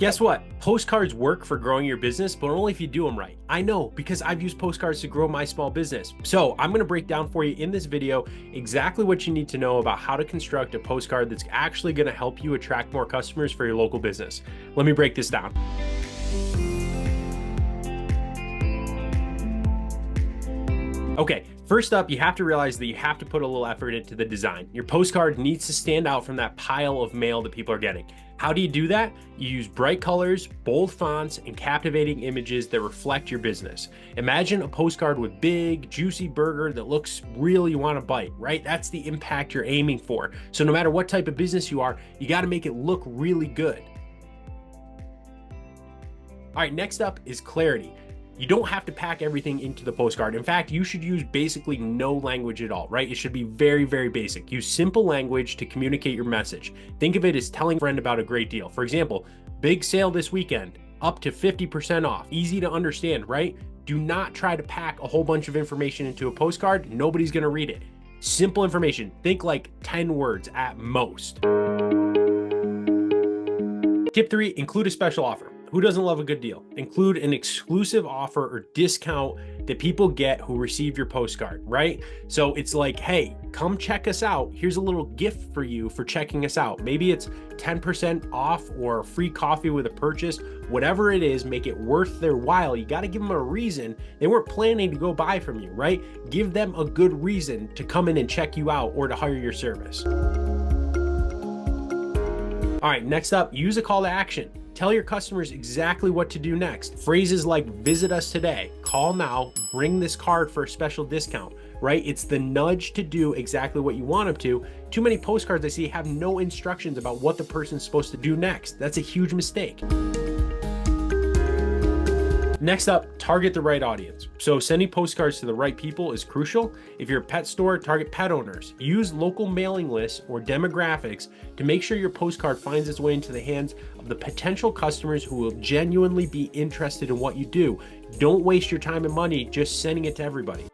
Guess what? Postcards work for growing your business, but only if you do them right. I know, because I've used postcards to grow my small business. So I'm gonna break down for you in this video exactly what you need to know about how to construct a postcard that's actually gonna help you attract more customers for your local business. Let me break this down. Okay, first up, you have to realize that you have to put a little effort into the design. Your postcard needs to stand out from that pile of mail that people are getting. How do you do that? You use bright colors, bold fonts, and captivating images that reflect your business. Imagine a postcard with big, juicy burger that looks real you want to bite, right? That's the impact you're aiming for. So no matter what type of business you are, you got to make it look really good. All right, next up is clarity. You don't have to pack everything into the postcard. In fact, you should use basically no language at all, right? It should be very, very basic. Use simple language to communicate your message. Think of it as telling a friend about a great deal. For example, big sale this weekend, up to 50% off. Easy to understand, right? Do not try to pack a whole bunch of information into a postcard. Nobody's gonna read it. Simple information. Think like 10 words at most. Tip 3, include a special offer. Who doesn't love a good deal? Include an exclusive offer or discount that people get who receive your postcard, right? So it's like, hey, come check us out. Here's a little gift for you for checking us out. Maybe it's 10% off or free coffee with a purchase. Whatever it is, make it worth their while. You got to give them a reason. They weren't planning to go buy from you, right? Give them a good reason to come in and check you out or to hire your service. All right, next up, use a call to action. Tell your customers exactly what to do next. Phrases like visit us today, call now, bring this card for a special discount, right? It's the nudge to do exactly what you want them to. Too many postcards I see have no instructions about what the person's supposed to do next. That's a huge mistake. Next up, target the right audience. So sending postcards to the right people is crucial. If you're a pet store, target pet owners. Use local mailing lists or demographics to make sure your postcard finds its way into the hands of the potential customers who will genuinely be interested in what you do. Don't waste your time and money just sending it to everybody.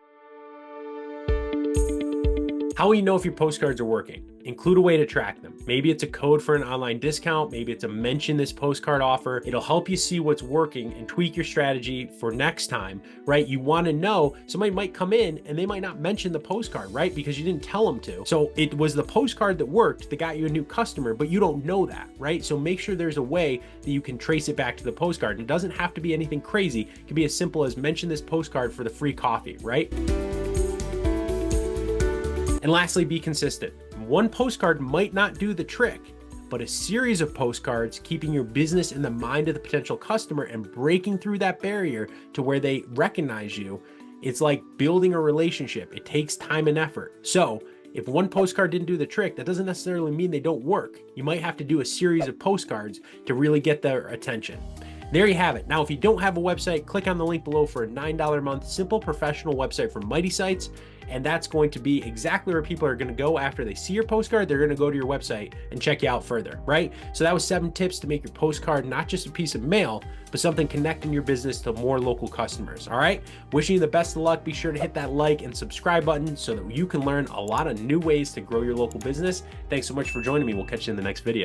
How will you know if your postcards are working? Include a way to track them. Maybe it's a code for an online discount. Maybe it's a mention this postcard offer. It'll help you see what's working and tweak your strategy for next time, right? You want to know somebody might come in and they might not mention the postcard, right? Because you didn't tell them to. So it was the postcard that worked that got you a new customer, but you don't know that, right? So make sure there's a way that you can trace it back to the postcard. It doesn't have to be anything crazy. It can be as simple as mention this postcard for the free coffee, right? And lastly, be consistent. One postcard might not do the trick, but a series of postcards keeping your business in the mind of the potential customer and breaking through that barrier to where they recognize you, it's like building a relationship. It takes time and effort. So if one postcard didn't do the trick, that doesn't necessarily mean they don't work. You might have to do a series of postcards to really get their attention. There you have it. Now, if you don't have a website, click on the link below for a $9 a month simple professional website from Mighty Sites. And that's going to be exactly where people are going to go after they see your postcard. They're going to go to your website and check you out further, right? So that was 7 tips to make your postcard not just a piece of mail, but something connecting your business to more local customers, all right? Wishing you the best of luck. Be sure to hit that like and subscribe button so that you can learn a lot of new ways to grow your local business. Thanks so much for joining me. We'll catch you in the next video.